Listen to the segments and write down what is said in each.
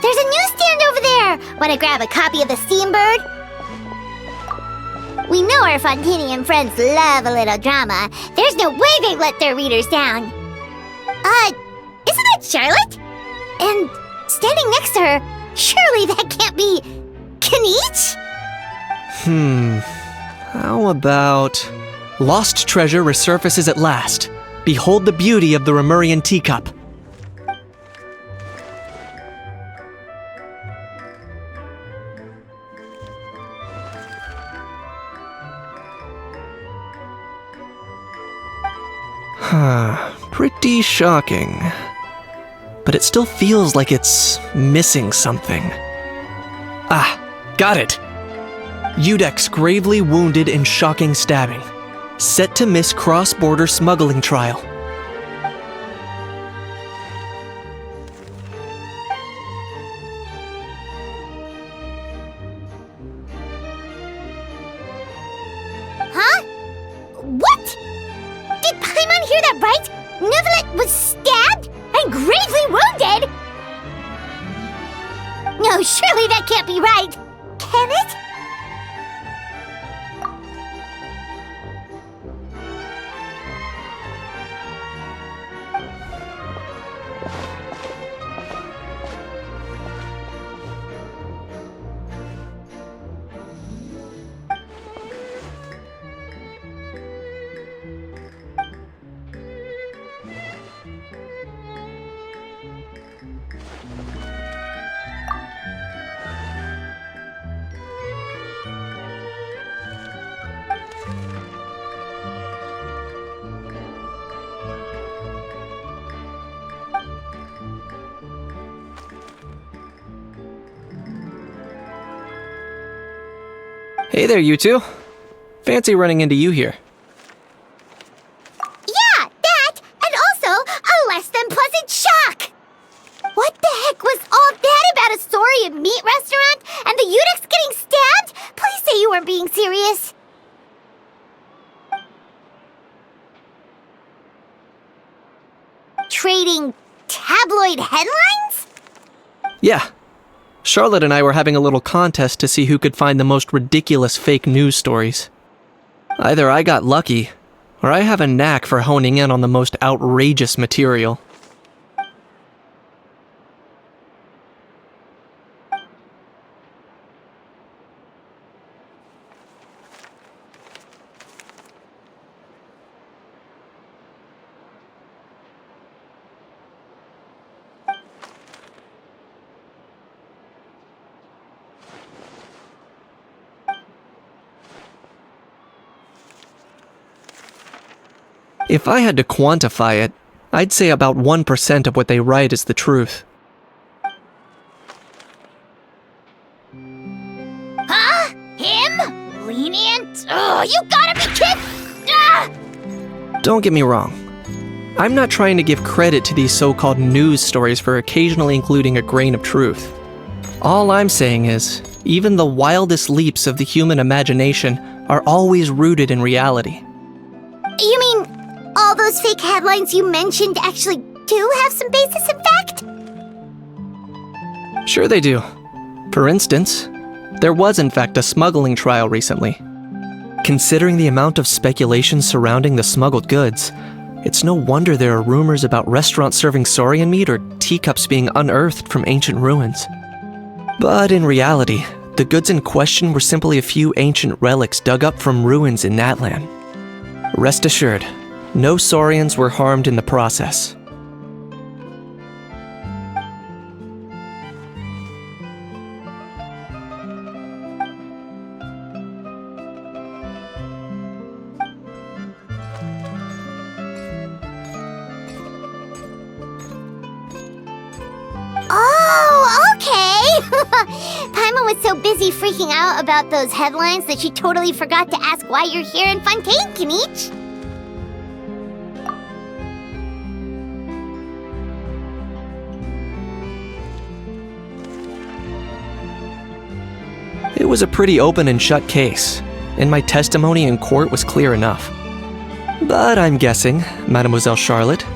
There's a newsstand over there! Wanna grab a copy of the Steambird? We know our Fontainian friends love a little drama. There's no way they'd let their readers down. Isn't that Charlotte? And standing next to her, surely that can't be Kinich? How about... Lost treasure resurfaces at last. Behold the beauty of the Remurian teacup. Pretty shocking. But it still feels like it's missing something. Ah, got it! Udex gravely wounded in shocking stabbing. Set to miss cross-border smuggling trial. Huh? What? Did Paimon hear that right? Neuvillette was stabbed and gravely wounded? No, surely that can't be right. Can it? Hey there, you two. Fancy running into you here. Yeah, that, and also a less than pleasant shock! What the heck was all that about a Saurian meat restaurant and the Udex getting stabbed? Please say you weren't being serious. Trading tabloid headlines? Yeah. Charlotte and I were having a little contest to see who could find the most ridiculous fake news stories. Either I got lucky, or I have a knack for honing in on the most outrageous material. If I had to quantify it, I'd say about 1% of what they write is the truth. Huh? Him? Lenient? Oh, you gotta be kidding! Ah! Don't get me wrong. I'm not trying to give credit to these so-called news stories for occasionally including a grain of truth. All I'm saying is, even the wildest leaps of the human imagination are always rooted in reality. You mean all those fake headlines you mentioned actually do have some basis in fact? Sure they do. For instance, there was in fact a smuggling trial recently. Considering the amount of speculation surrounding the smuggled goods, it's no wonder there are rumors about restaurants serving saurian meat or teacups being unearthed from ancient ruins. But in reality, the goods in question were simply a few ancient relics dug up from ruins in Natlan. Rest assured, no saurians were harmed in the process. was so busy freaking out about those headlines that she totally forgot to ask why you're here in Fontaine, Kinich. It was a pretty open and shut case, and my testimony in court was clear enough. But I'm guessing, Mademoiselle Charlotte,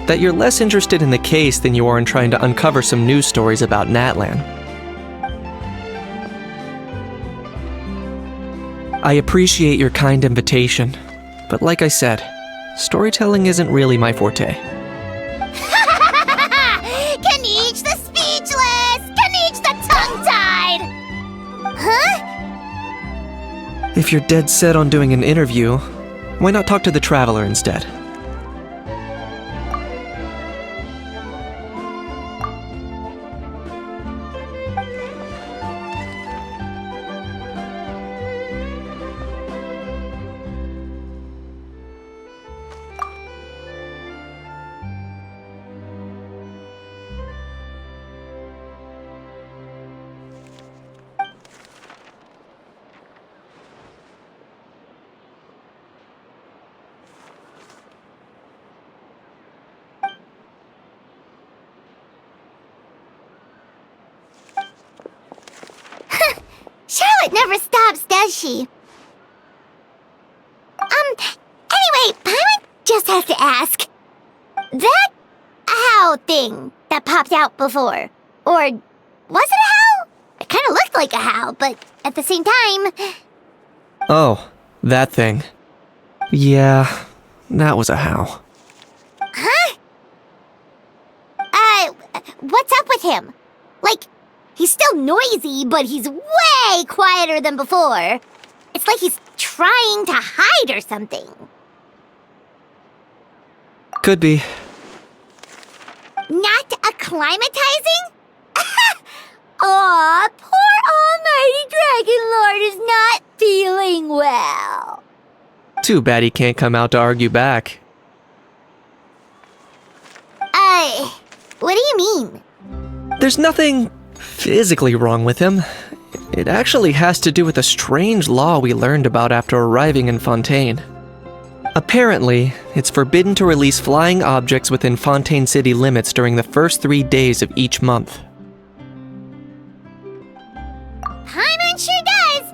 that you're less interested in the case than you are in trying to uncover some news stories about Natlan. I appreciate your kind invitation, but like I said, storytelling isn't really my forte. Kinich the speechless! Kinich the tongue-tied! Huh? If you're dead set on doing an interview, why not talk to the Traveler instead? Charlotte never stops, does she? Anyway, Paimon just has to ask. That owl thing that popped out before, or was it a howl? It kind of looked like a howl, but at the same time... Oh, that thing. Yeah, that was a howl. Huh? What's up with him? Like, he's still noisy, but he's way quieter than before. It's like he's trying to hide or something. Could be. Not acclimatizing? Aw, poor Almighty Dragon Lord is not feeling well. Too bad he can't come out to argue back. What do you mean? There's nothing physically wrong with him. It actually has to do with a strange law we learned about after arriving in Fontaine. Apparently, it's forbidden to release flying objects within Fontaine city limits during the first 3 days of each month. Paimon sure does!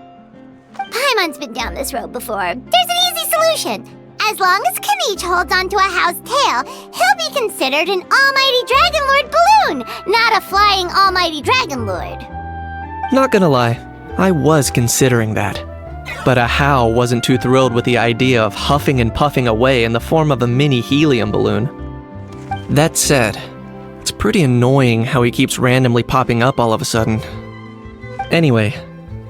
Paimon's been down this road before. There's an easy solution. As long as Kinich holds onto a how's tail, he'll be considered an Almighty Dragon Lord balloon, not a flying Almighty Dragon Lord. Not gonna lie, I was considering that. But a How wasn't too thrilled with the idea of huffing and puffing away in the form of a mini helium balloon. That said, it's pretty annoying how he keeps randomly popping up all of a sudden. Anyway,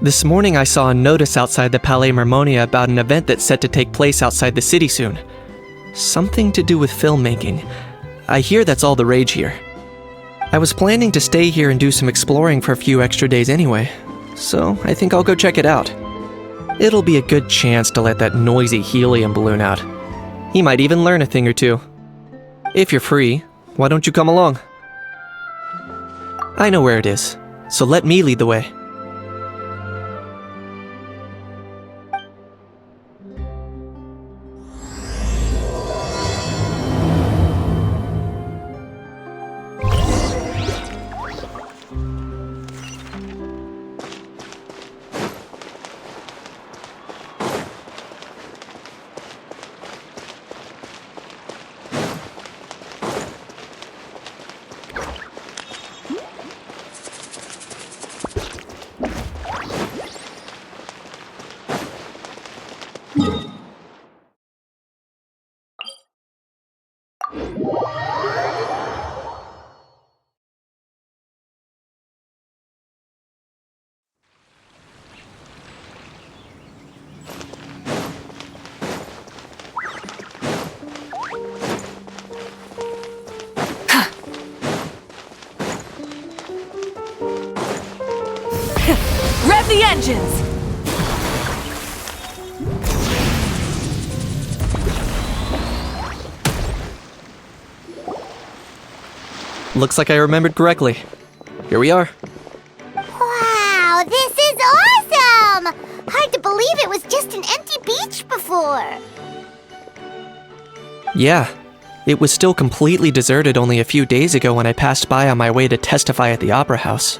this morning I saw a notice outside the Palais Mermonia about an event that's set to take place outside the city soon. Something to do with filmmaking. I hear that's all the rage here. I was planning to stay here and do some exploring for a few extra days anyway, so I think I'll go check it out. It'll be a good chance to let that noisy helium balloon out. He might even learn a thing or two. If you're free, why don't you come along? I know where it is, so let me lead the way. Rev the engines! Looks like I remembered correctly. Here we are. Wow, this believe it was just an empty beach before. Yeah, it was still completely deserted only a few days ago when I passed by on my way to testify at the Opera House.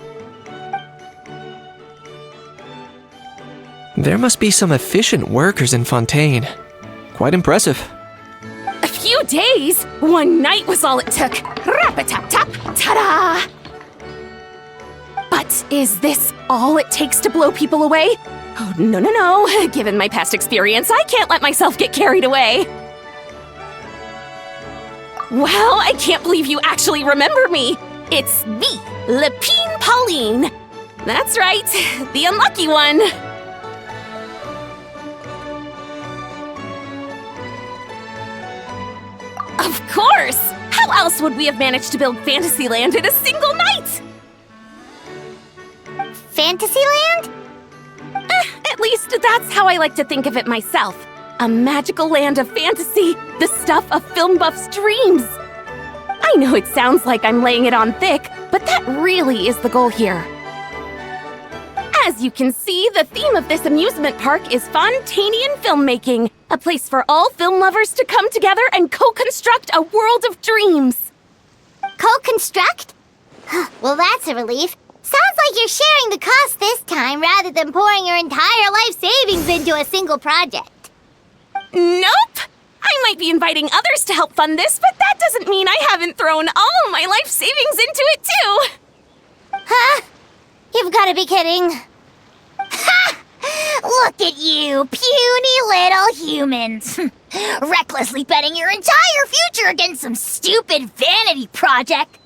There must be some efficient workers in Fontaine. Quite impressive. A few days? One night was all it took. Rap-a-tap-tap, ta-da! But is this all it takes to blow people away? Oh, no. Given my past experience, I can't let myself get carried away. Well, I can't believe you actually remember me. It's me, Lepine-Pauline. That's right, the unlucky one. Of course! How else would we have managed to build Fantasyland in a single night? Fantasyland? At least that's how I like to think of it myself. A magical land of fantasy, the stuff of film buffs' dreams. I know it sounds like I'm laying it on thick, but that really is the goal here. As you can see, the theme of this amusement park is Fontainian filmmaking, a place for all film lovers to come together and co-construct a world of dreams. Co-construct? Well, that's a relief. Sounds like you're sharing the cost this time rather than pouring your entire life savings into a single project. Nope! I might be inviting others to help fund this, but that doesn't mean I haven't thrown all my life savings into it too! Huh? You've got to be kidding. Ha! Look at you, puny little humans. Recklessly betting your entire future against some stupid vanity project.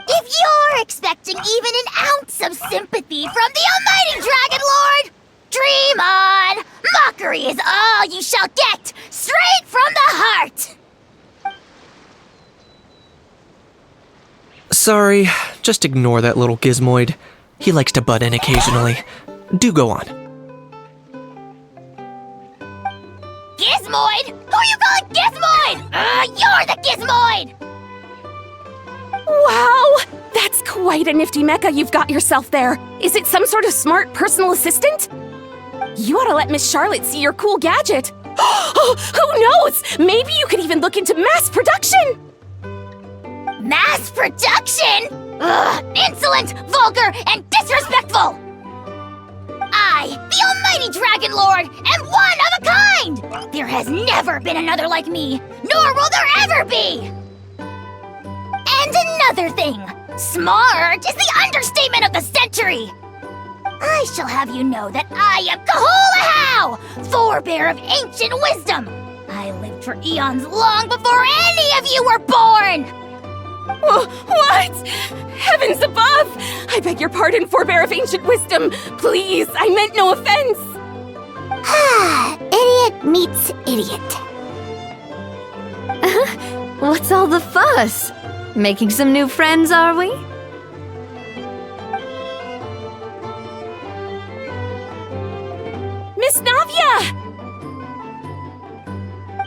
If you're expecting even an ounce of sympathy from the almighty Dragon Lord, dream on! Mockery is all you shall get, straight from the heart! Sorry, just ignore that little gizmoid. He likes to butt in occasionally. Do go on. Gizmoid? Who are you calling Gizmoid? You're the Gizmoid! Wow! That's quite a nifty mecha you've got yourself there. Is it some sort of smart personal assistant? You ought to let Miss Charlotte see your cool gadget. Who knows? Maybe you could even look into mass production! Mass production? Ugh, insolent, vulgar, and disrespectful! I, the almighty Dragon Lord, am one of a kind! There has never been another like me, nor will there ever be! And another thing, smart is the understatement of the century! I shall have you know that I am Kahulahau, forebear of ancient wisdom! I lived for eons long before any of you were born! What? Heavens above! I beg your pardon, forebear of ancient wisdom. Please, I meant no offense. Idiot meets idiot. What's all the fuss? Making some new friends, are we? Miss Navia!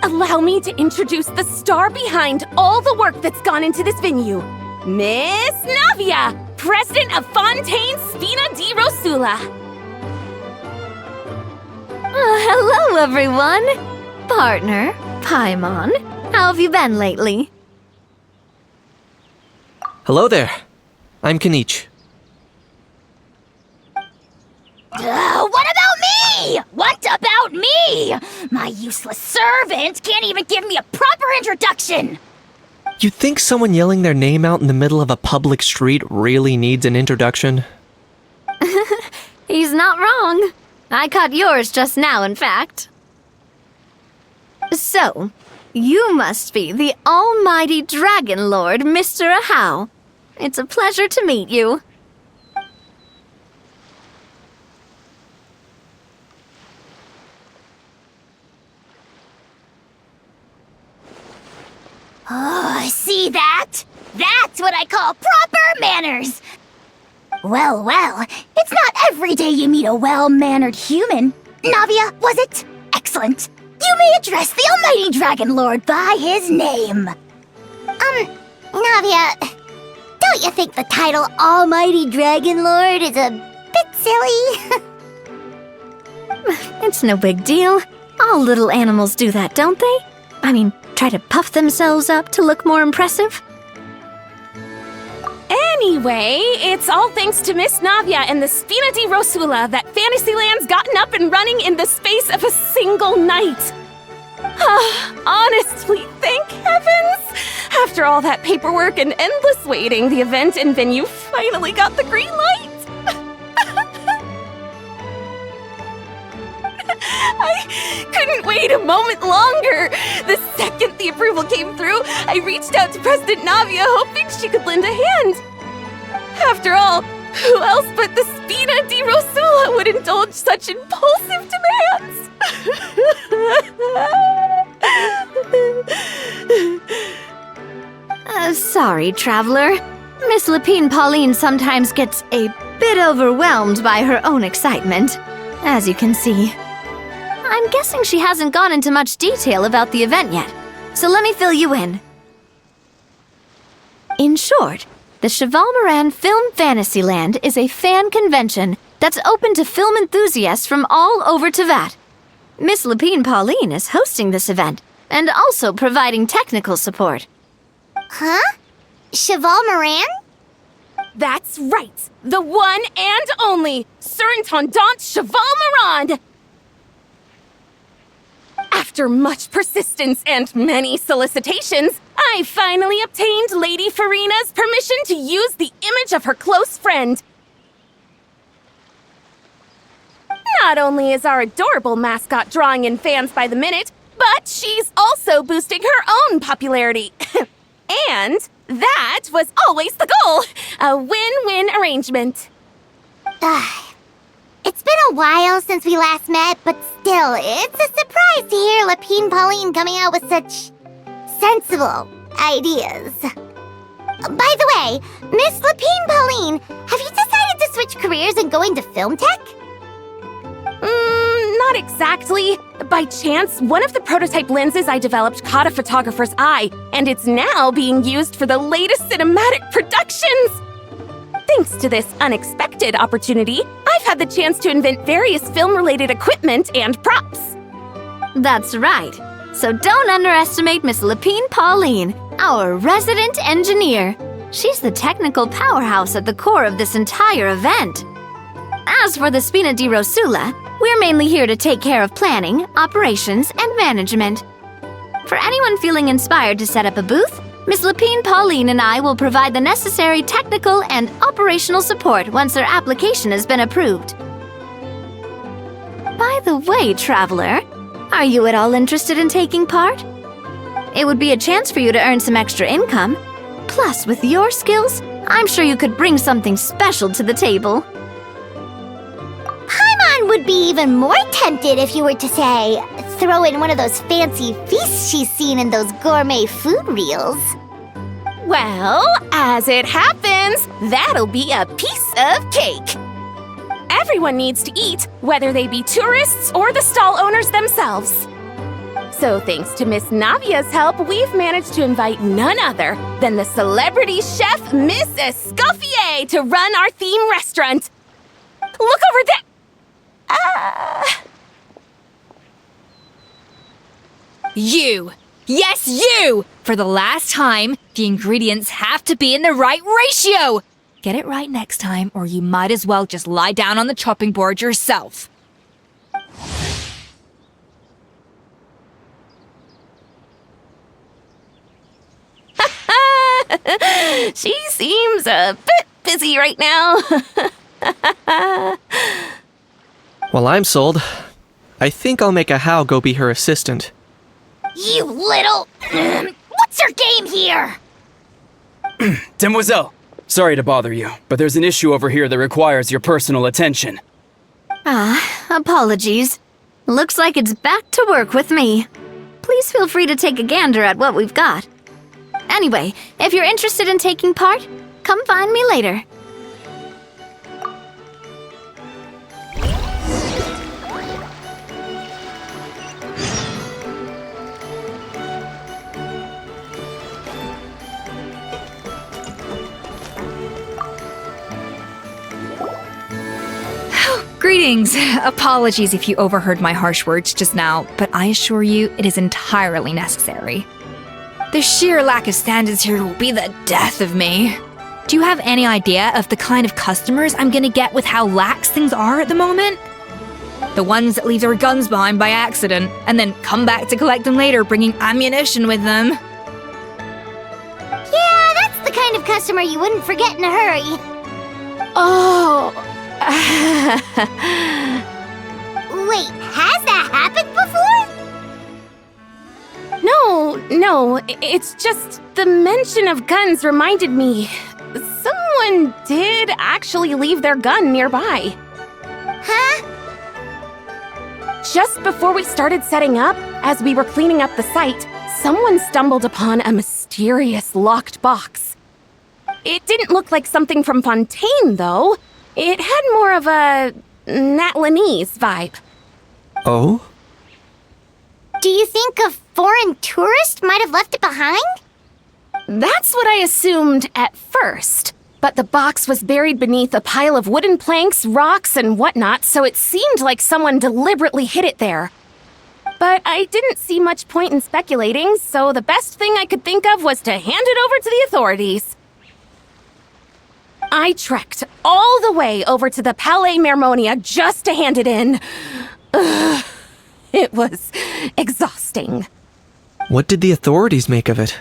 Allow me to introduce the star behind all the work that's gone into this venue. Miss Navia, president of Fontaine Spina di Rosula. Hello, everyone. Partner, Paimon, how have you been lately? Hello there. I'm Kinich. What about me? What about me? My useless servant can't even give me a proper introduction. You think someone yelling their name out in the middle of a public street really needs an introduction? He's not wrong. I caught yours just now, in fact. So, you must be the almighty Dragon Lord, Mr. Ahau. It's a pleasure to meet you. Oh, see that? That's what I call proper manners. Well, it's not every day you meet a well-mannered human. Navia, was it? Excellent. You may address the almighty Dragon Lord by his name. Navia, don't you think the title Almighty Dragon Lord is a bit silly? It's no big deal. All little animals do that, don't they? I mean, try to puff themselves up to look more impressive. Anyway, it's all thanks to Miss Navia and the Spina di Rosula that Fantasyland's gotten up and running in the space of a single night. Honestly, thank heavens! After all that paperwork and endless waiting, the event and venue finally got the green light. I couldn't wait a moment longer. The second the approval came through, I reached out to President Navia hoping she could lend a hand. After all, who else but the Spina di Rosula would indulge such impulsive demands? Sorry, traveler. Miss Lepine-Pauline sometimes gets a bit overwhelmed by her own excitement, as you can see. I'm guessing she hasn't gone into much detail about the event yet, so let me fill you in. In short, the Cheval Moran Film Fantasyland is a fan convention that's open to film enthusiasts from all over Teyvat. Miss Lepine-Pauline is hosting this event and also providing technical support. Huh? Cheval Moran? That's right! The one and only Surintendant Cheval Moran! After much persistence and many solicitations, I finally obtained Lady Farina's permission to use the image of her close friend. Not only is our adorable mascot drawing in fans by the minute, but she's also boosting her own popularity. And that was always the goal! A win-win arrangement. It's been a while since we last met, but still, it's a surprise to hear Lepine-Pauline coming out with such sensible ideas. By the way, Miss Lepine-Pauline, have you decided to switch careers and go into film tech? Not exactly. By chance, one of the prototype lenses I developed caught a photographer's eye, and it's now being used for the latest cinematic productions. Thanks to this unexpected opportunity, I've had the chance to invent various film-related equipment and props. That's right. So don't underestimate Miss Lepine-Pauline, our resident engineer. She's the technical powerhouse at the core of this entire event. As for the Spina di Rosula, we're mainly here to take care of planning, operations, and management. For anyone feeling inspired to set up a booth, Miss Lepine-Pauline and I will provide the necessary technical and operational support once their application has been approved. By the way, traveler, are you at all interested in taking part? It would be a chance for you to earn some extra income. Plus, with your skills, I'm sure you could bring something special to the table. Paimon would be even more tempted if you were to, say, throw in one of those fancy feasts she's seen in those gourmet food reels. Well, as it happens, that'll be a piece of cake. Everyone needs to eat, whether they be tourists or the stall owners themselves. So thanks to Miss Navia's help, we've managed to invite none other than the celebrity chef, Miss Escoffier, to run our theme restaurant. Look over there! You! Yes, you! For the last time, the ingredients have to be in the right ratio! Get it right next time, or you might as well just lie down on the chopping board yourself. She seems a bit busy right now. Well, I'm sold. I think I'll make a How go be her assistant. You little... What's your game here? Demoiselle, sorry to bother you, but there's an issue over here that requires your personal attention. Apologies. Looks like it's back to work with me. Please feel free to take a gander at what we've got. Anyway, if you're interested in taking part, come find me later. Greetings. Greetings! Apologies if you overheard my harsh words just now, but I assure you it is entirely necessary. The sheer lack of standards here will be the death of me. Do you have any idea of the kind of customers I'm gonna get with how lax things are at the moment? The ones that leave their guns behind by accident, and then come back to collect them later bringing ammunition with them. Yeah, that's the kind of customer you wouldn't forget in a hurry. Oh. Wait, has that happened before? No, it's just the mention of guns reminded me. Someone did actually leave their gun nearby. Huh? Just before we started setting up, as we were cleaning up the site, someone stumbled upon a mysterious locked box. It didn't look like something from Fontaine, though. It had more of a Natlanese vibe. Oh? Do you think a foreign tourist might have left it behind? That's what I assumed at first. But the box was buried beneath a pile of wooden planks, rocks, and whatnot, so it seemed like someone deliberately hid it there. But I didn't see much point in speculating, so the best thing I could think of was to hand it over to the authorities. I trekked all the way over to the Palais Mermonia just to hand it in. Ugh, it was exhausting. What did the authorities make of it?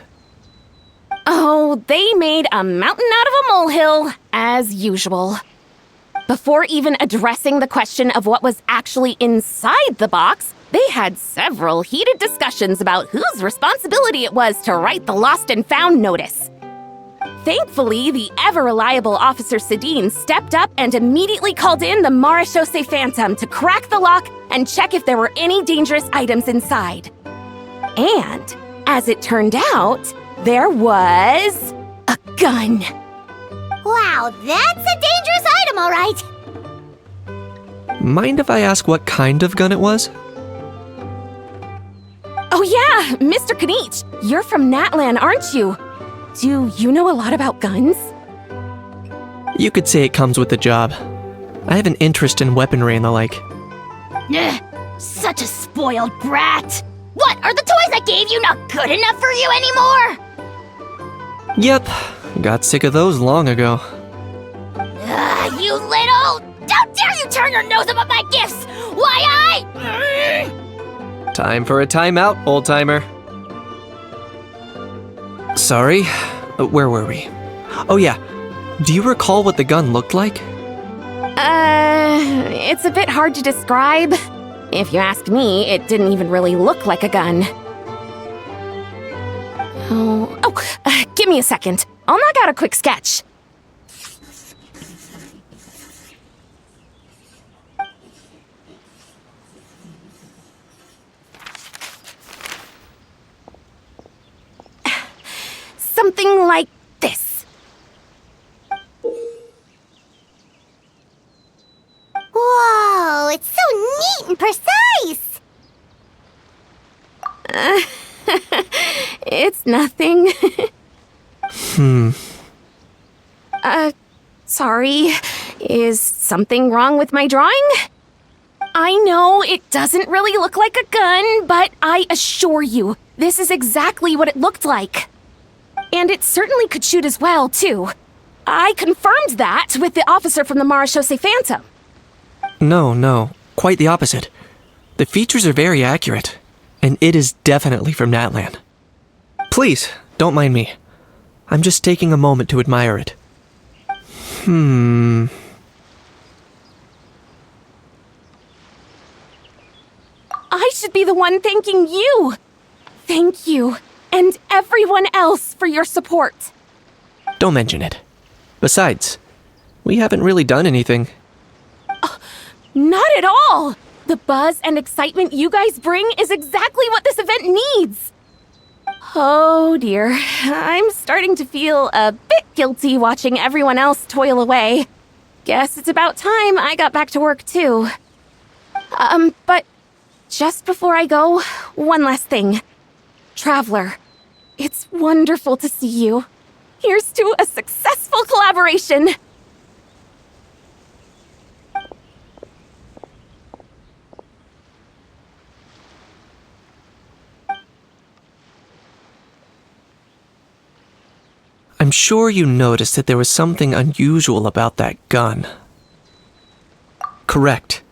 Oh, they made a mountain out of a molehill, as usual. Before even addressing the question of what was actually inside the box, they had several heated discussions about whose responsibility it was to write the lost and found notice. Thankfully, the ever-reliable Officer Sedine stepped up and immediately called in the Marechaussee Phantom to crack the lock and check if there were any dangerous items inside. And, as it turned out, there was a gun. Wow, that's a dangerous item, all right. Mind if I ask what kind of gun it was? Oh yeah, Mr. Kinich, you're from Natlan, aren't you? Do you know a lot about guns? You could say it comes with the job. I have an interest in weaponry and the like. Ugh, such a spoiled brat. What, are the toys I gave you not good enough for you anymore? Yep, got sick of those long ago. You little... How dare you turn your nose up at my gifts? Why Time for a timeout, old-timer. Sorry, where were we? Oh yeah, do you recall what the gun looked like? It's a bit hard to describe. If you ask me, it didn't even really look like a gun. Give me a second. I'll knock out a quick sketch. Something like this. Whoa, it's so neat and precise. It's nothing. Sorry. Is something wrong with my drawing? I know it doesn't really look like a gun, but I assure you, this is exactly what it looked like. And it certainly could shoot as well, too. I confirmed that with the officer from the Marechaussee Phantom. No, quite the opposite. The features are very accurate, and it is definitely from Natlan. Please, don't mind me. I'm just taking a moment to admire it. I should be the one thanking you. Thank you, and everyone else for your support. Don't mention it. Besides, we haven't really done anything. Not at all! The buzz and excitement you guys bring is exactly what this event needs. Oh dear, I'm starting to feel a bit guilty watching everyone else toil away. Guess it's about time I got back to work too. But just before I go, one last thing. Traveler, it's wonderful to see you. Here's to a successful collaboration! I'm sure you noticed that there was something unusual about that gun. Correct.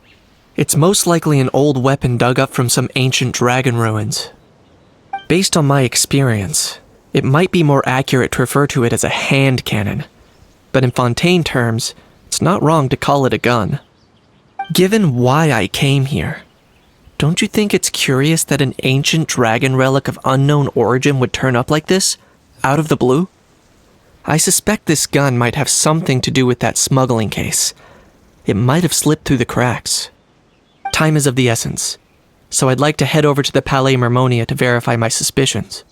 It's most likely an old weapon dug up from some ancient dragon ruins. Based on my experience, it might be more accurate to refer to it as a hand cannon, but in Fontaine terms, it's not wrong to call it a gun. Given why I came here, don't you think it's curious that an ancient dragon relic of unknown origin would turn up like this, out of the blue? I suspect this gun might have something to do with that smuggling case. It might have slipped through the cracks. Time is of the essence, so I'd like to head over to the Palais Mermonia to verify my suspicions.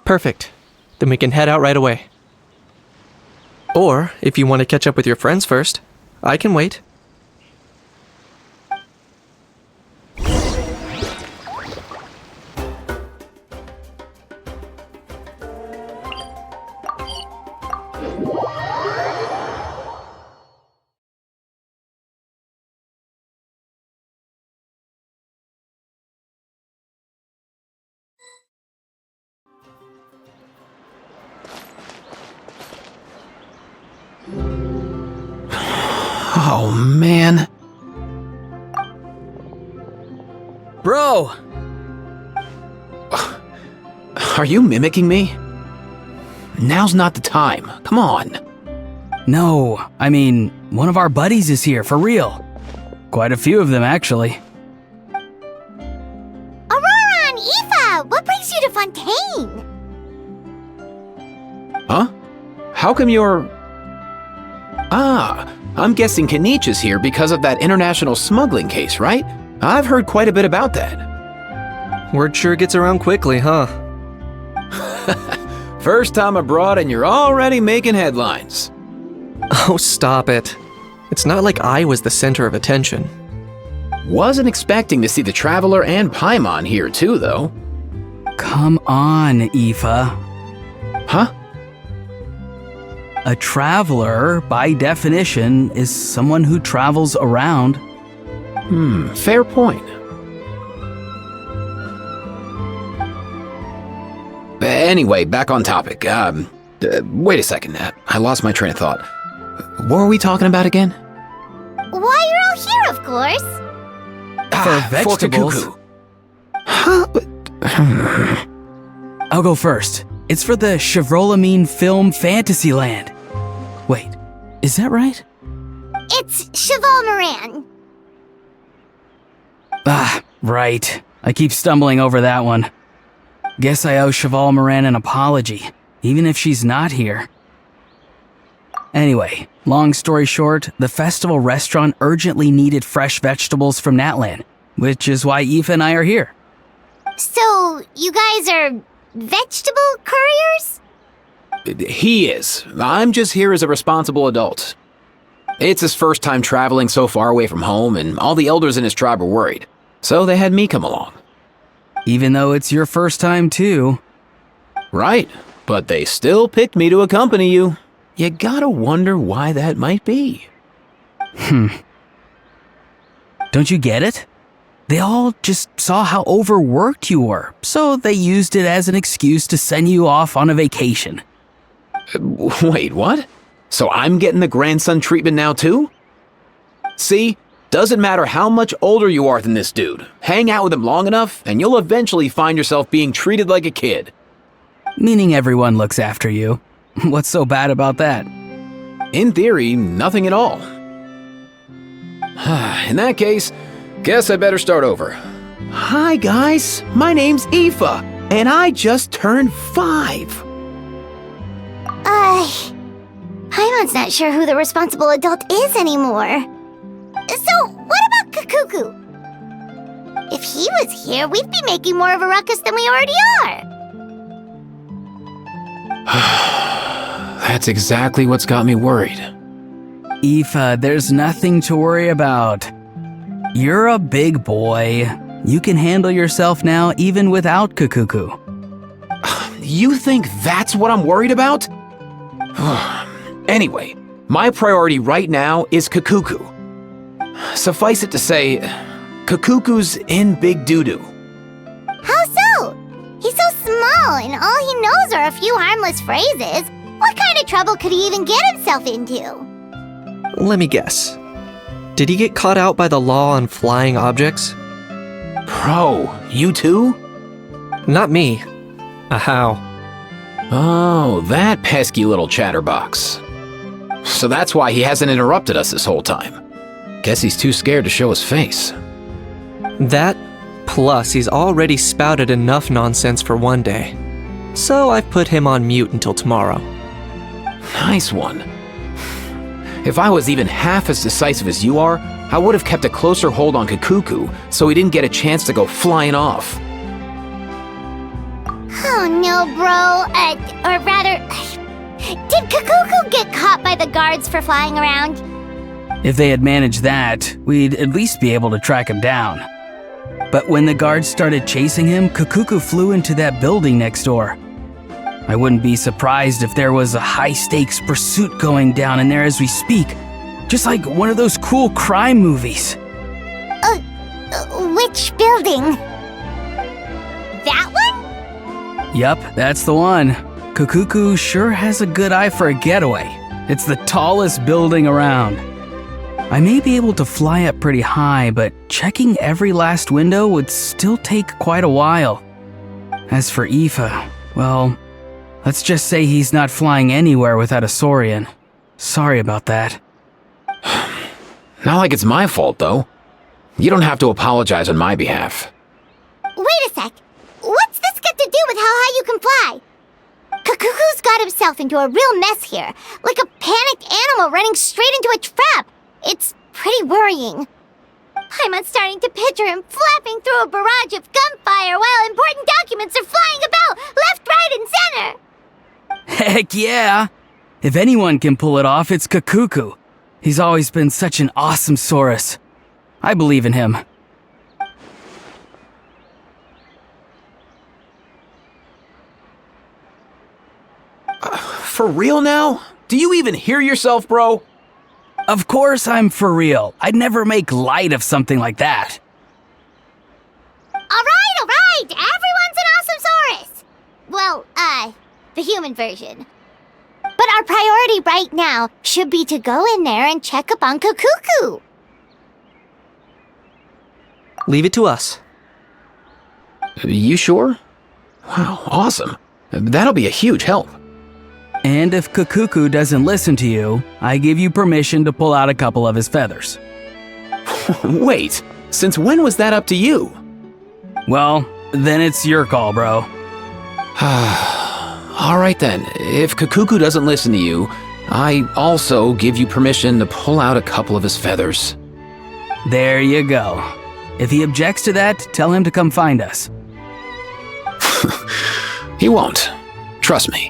Perfect. Then we can head out right away. Or, if you want to catch up with your friends first, I can wait. Oh, man. Bro! Are you mimicking me? Now's not the time. Come on. No, I mean, one of our buddies is here, for real. Quite a few of them, actually. Ororon, Ifa, what brings you to Fontaine? Huh? How come you're... I'm guessing Kinich is here because of that international smuggling case, right? I've heard quite a bit about that. Word sure gets around quickly, huh? First time abroad and you're already making headlines. Oh, stop it. It's not like I was the center of attention. Wasn't expecting to see the Traveler and Paimon here too, though. Come on, Ifa. Huh? A traveler, by definition, is someone who travels around. Fair point. Anyway, back on topic. Wait a second. I lost my train of thought. What were we talking about again? Why, you're all here, of course. For vegetables. Cacucu. Huh? I'll go first. It's for the Chevrolemine film Fantasyland. Wait, is that right? It's Cheval Moran. Right. I keep stumbling over that one. Guess I owe Cheval Moran an apology, even if she's not here. Anyway, long story short, the festival restaurant urgently needed fresh vegetables from Natlan, which is why Ifa and I are here. So, you guys are vegetable couriers? He is. I'm just here as a responsible adult. It's his first time traveling so far away from home, and all the elders in his tribe were worried. So they had me come along. Even though it's your first time too. Right, but they still picked me to accompany you. You gotta wonder why that might be. Don't you get it? They all just saw how overworked you were, so they used it as an excuse to send you off on a vacation. Wait, what? So I'm getting the grandson treatment now too? See? Doesn't matter how much older you are than this dude. Hang out with him long enough, and you'll eventually find yourself being treated like a kid. Meaning everyone looks after you. What's so bad about that? In theory, nothing at all. In that case, guess I better start over. Hi guys, my name's Ifa, and I just turned 5. Paimon's not sure who the responsible adult is anymore. So, what about Cacucu? If he was here, we'd be making more of a ruckus than we already are. That's exactly what's got me worried. Ifa, there's nothing to worry about. You're a big boy. You can handle yourself now even without Cacucu. You think that's what I'm worried about? Anyway, my priority right now is Cacucu. Suffice it to say, Cacucu's in big doo-doo. How so? He's so small. small, and all he knows are a few harmless phrases. What kind of trouble could he even get himself into? Let me guess. Did he get caught out by the law on flying objects? Bro, you too? Not me. How? Oh, that pesky little chatterbox. So that's why he hasn't interrupted us this whole time. Guess he's too scared to show his face. That, plus he's already spouted enough nonsense for one day. So I've put him on mute until tomorrow. Nice one. If I was even half as decisive as you are, I would have kept a closer hold on Cacucu so he didn't get a chance to go flying off. Oh no, bro. Or rather, did Cacucu get caught by the guards for flying around? If they had managed that, we'd at least be able to track him down. But when the guards started chasing him, Cacucu flew into that building next door. I wouldn't be surprised if there was a high-stakes pursuit going down in there as we speak. Just like one of those cool crime movies. Which building? That one? Yup, that's the one. Cacucu sure has a good eye for a getaway. It's the tallest building around. I may be able to fly up pretty high, but checking every last window would still take quite a while. As for Ifa, well, let's just say he's not flying anywhere without a Saurian. Sorry about that. Not like it's my fault, though. You don't have to apologize on my behalf. Wait a sec. What's this got to do with how high you can fly? Cacucu's got himself into a real mess here, like a panicked animal running straight into a trap. It's pretty worrying. I'm starting to picture him flapping through a barrage of gunfire while important documents are flying about left, right, and center. Heck yeah! If anyone can pull it off, it's Cacucu. He's always been such an awesome Saurus. I believe in him. For real now? Do you even hear yourself, bro? Of course I'm for real. I'd never make light of something like that. All right. Everyone's an awesome Saurus. Well, the human version. But our priority right now should be to go in there and check up on Cacucu. Leave it to us. You sure? Wow, awesome. That'll be a huge help. And if Cacucu doesn't listen to you, I give you permission to pull out a couple of his feathers. Wait, since when was that up to you? Well, then it's your call, bro. All right then, if Cacucu doesn't listen to you, I also give you permission to pull out a couple of his feathers. There you go. If he objects to that, tell him to come find us. He won't. Trust me.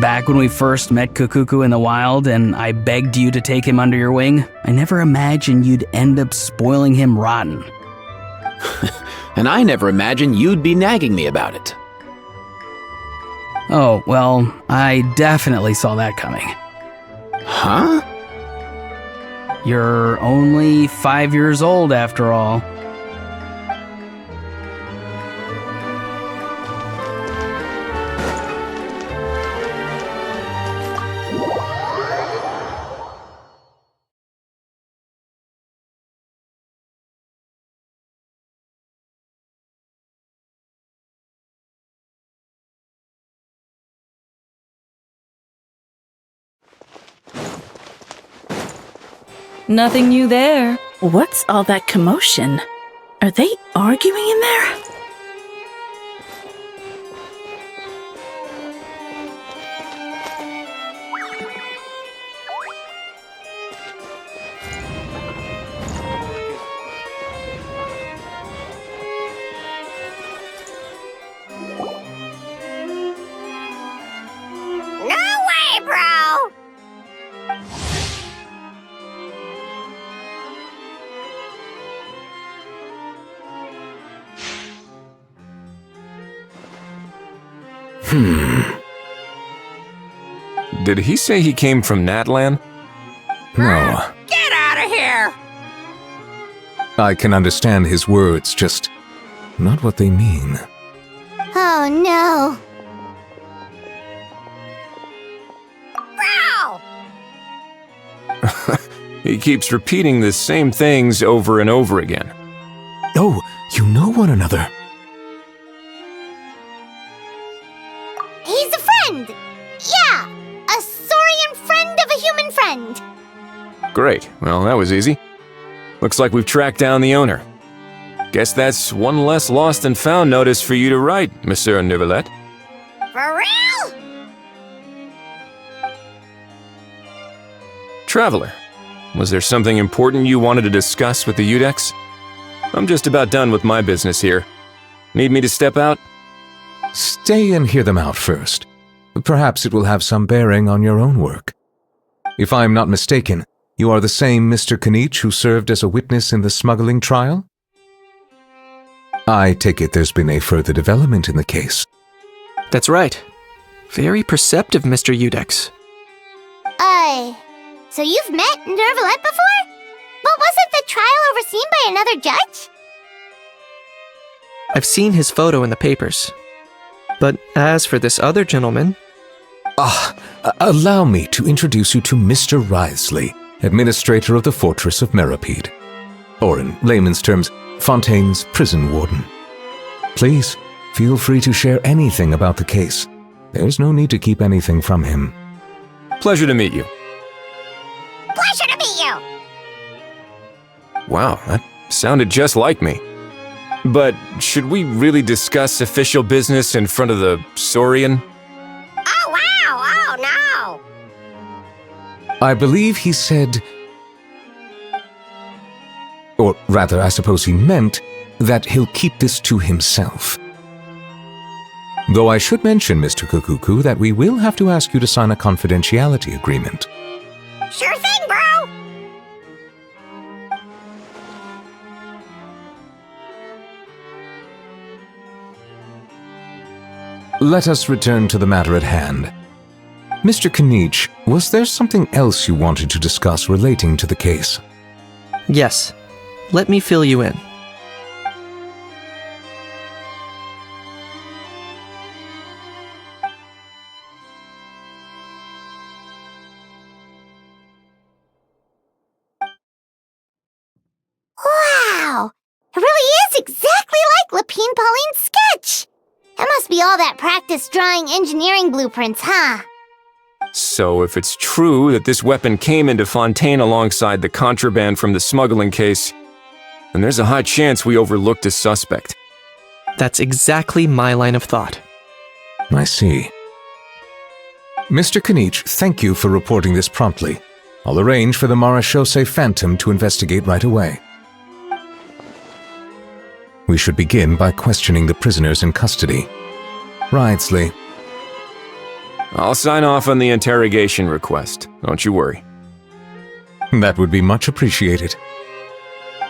Back when we first met Cacucu in the wild and I begged you to take him under your wing, I never imagined you'd end up spoiling him rotten. And I never imagined you'd be nagging me about it. Oh, well, I definitely saw that coming. Huh? You're only 5 years old after all. Nothing new there. What's all that commotion? Are they arguing in there? No way, bro! Did he say he came from Natlan? No. Get I can understand his words, just not what they mean. Oh no. He keeps repeating the same things over and over again. Oh, you know one another. He's a friend! Yeah! A saurian friend of a human friend! Great, well, that was easy. Looks like we've tracked down the owner. Guess that's one less lost and found notice for you to write, Monsieur Neuvillette. For real? Traveler, was there something important you wanted to discuss with the Udex? I'm just about done with my business here. Need me to step out? Stay and hear them out first. Perhaps it will have some bearing on your own work. If I'm not mistaken, you are the same Mr. Kinich who served as a witness in the smuggling trial? I take it there's been a further development in the case. That's right. Very perceptive, Mr. Udex. So you've met Neuvillette before? But wasn't the trial overseen by another judge? I've seen his photo in the papers. But as for this other gentleman... Allow me to introduce you to Mr. Wriothesley, administrator of the Fortress of Meripede. Or in layman's terms, Fontaine's prison warden. Please, feel free to share anything about the case. There's no need to keep anything from him. Pleasure to meet you. Pleasure to meet you! Wow, that sounded just like me. But should we really discuss official business in front of the Saurian? Oh wow! Oh no! I believe he said... Or rather, I suppose he meant that he'll keep this to himself. Though I should mention, Mr. Cacucu, that we will have to ask you to sign a confidentiality agreement. Sure thing, bro! Let us return to the matter at hand. Mr. Kinich, was there something else you wanted to discuss relating to the case? Yes. Let me fill you in. Wow! It really is exactly like Lepine-Pauline's sketch! That must be all that practice drawing engineering blueprints, huh? So if it's true that this weapon came into Fontaine alongside the contraband from the smuggling case, then there's a high chance we overlooked a suspect. That's exactly my line of thought. I see. Mr. Kinich, thank you for reporting this promptly. I'll arrange for the Marechaussee Phantom to investigate right away. We should begin by questioning the prisoners in custody. Wriothesley. I'll sign off on the interrogation request, don't you worry. That would be much appreciated.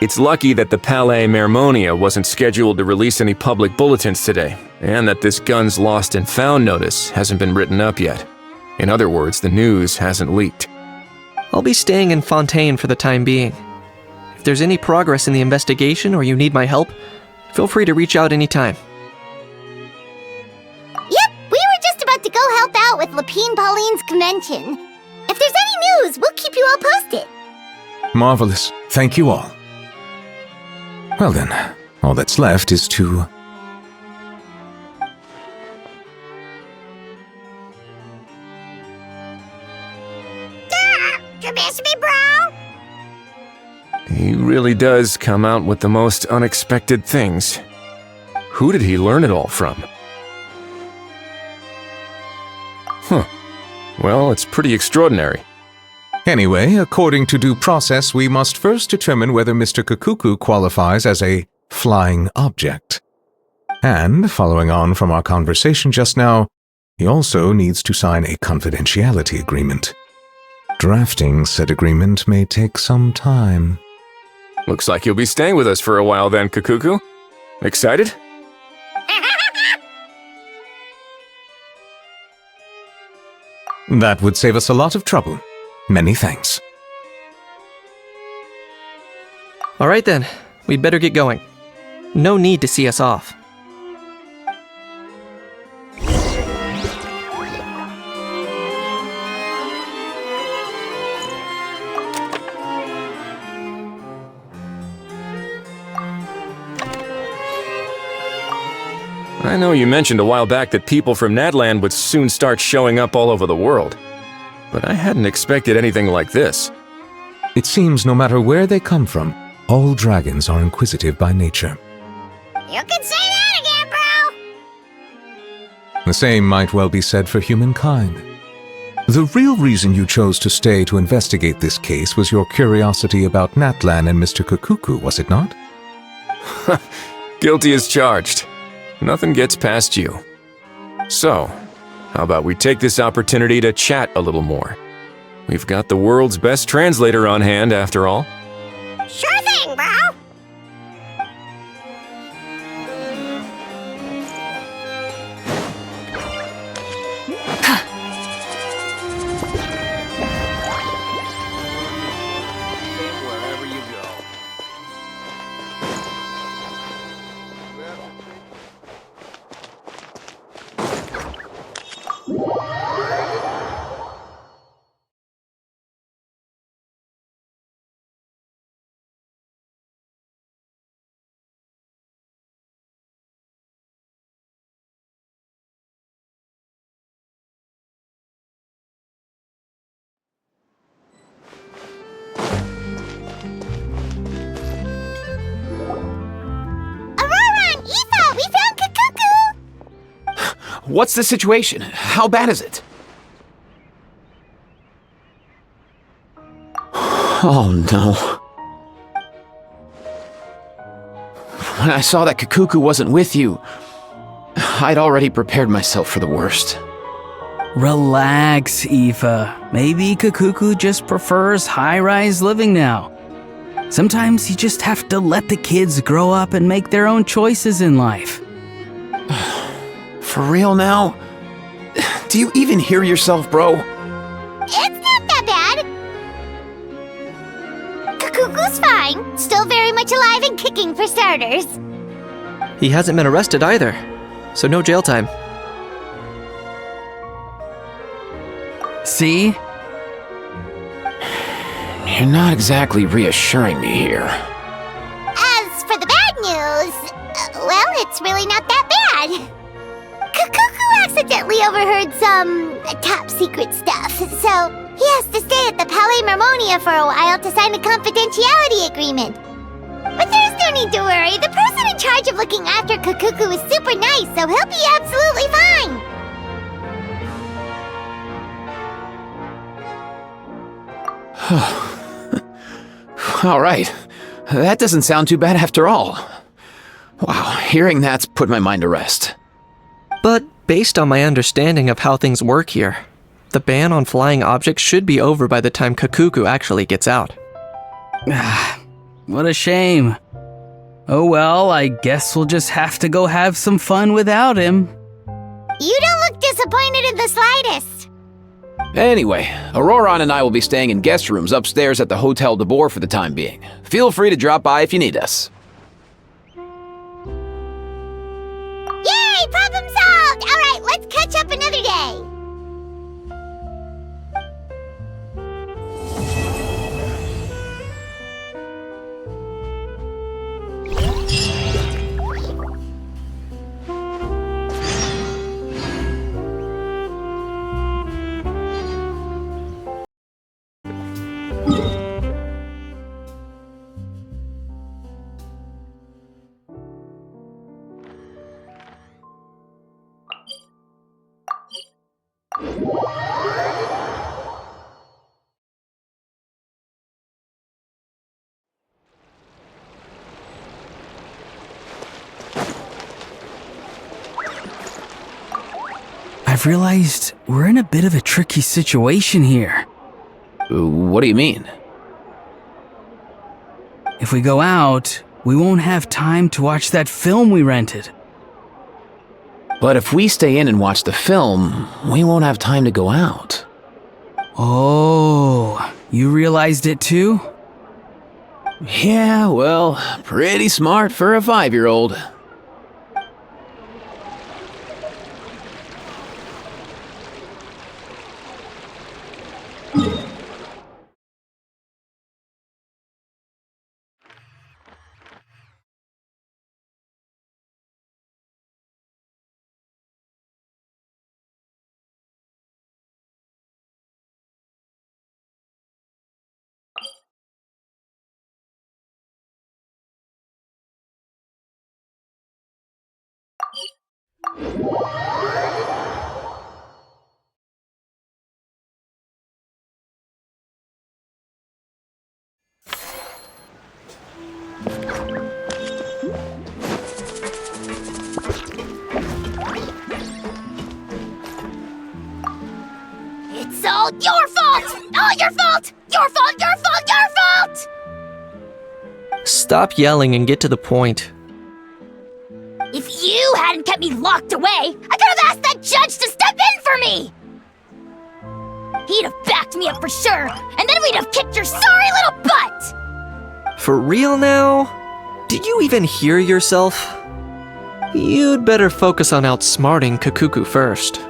It's lucky that the Palais Mermonia wasn't scheduled to release any public bulletins today, and that this gun's lost and found notice hasn't been written up yet. In other words, the news hasn't leaked. I'll be staying in Fontaine for the time being. If there's any progress in the investigation or you need my help, feel free to reach out anytime. Yep, we were just about to go help out with Lepine-Pauline's convention. If there's any news, we'll keep you all posted. Marvelous. Thank you all. Well then, all that's left is to... You miss me, bro? He really does come out with the most unexpected things. Who did he learn it all from? Huh. Well, it's pretty extraordinary. Anyway, according to due process, we must first determine whether Mr. Cacucu qualifies as a flying object. And, following on from our conversation just now, he also needs to sign a confidentiality agreement. Drafting said agreement may take some time. Looks like you'll be staying with us for a while then, Cacucu. Excited? That would save us a lot of trouble. Many thanks. Alright then, We'd better get going. No need to see us off. I know you mentioned a while back that people from Nadland would soon start showing up all over the world, but I hadn't expected anything like this. It seems no matter where they come from, all dragons are inquisitive by nature. You can say that again, bro! The same might well be said for humankind. The real reason you chose to stay to investigate this case was your curiosity about Natlan and Mr. Cacucu, was it not? Guilty as charged. Nothing gets past you. So, how about we take this opportunity to chat a little more? We've got the world's best translator on hand, after all. Sure thing, bro! Wherever you go. Ororon! Ifa! We found Cacucu! What's the situation? How bad is it? Oh no. When I saw that Cacucu wasn't with you, I'd already prepared myself for the worst. Relax, Ifa. Maybe Cacucu just prefers high-rise living now. Sometimes you just have to let the kids grow up and make their own choices in life. For real now? Do you even hear yourself, bro? It's not that bad. Cacucu's fine. Still very much alive and kicking for starters. He hasn't been arrested either, so no jail time. See? You're not exactly reassuring me here. As for the bad news, well, it's really not that bad. Cacucu accidentally overheard some top secret stuff, so he has to stay at the Palais Marmonia for a while to sign a confidentiality agreement. But there's no need to worry. The person in charge of looking after Cacucu is super nice, so he'll be absolutely fine. All right. That doesn't sound too bad after all. Wow, hearing that's put my mind to rest. But based on my understanding of how things work here, the ban on flying objects should be over by the time Cacucu actually gets out. What a shame. Oh well, I guess we'll just have to go have some fun without him. You don't look disappointed in the slightest. Anyway, Ororon and I will be staying in guest rooms upstairs at the Hotel Debord for the time being. Feel free to drop by if you need us. Yay! Problem solved! Alright, let's catch up another day. I've realized we're in a bit of a tricky situation here. What do you mean? If we go out, we won't have time to watch that film we rented. But if we stay in and watch the film, we won't have time to go out. Oh, you realized it too? Yeah, well, pretty smart for a 5-year-old. It's all your fault! All your fault! Your fault, your fault, your fault! Stop yelling and get to the point. If you hadn't kept me locked away, I could have asked that judge to step in for me! He'd have backed me up for sure, and then we'd have kicked your sorry little butt! For real now? Did you even hear yourself? You'd better focus on outsmarting Cacucu first.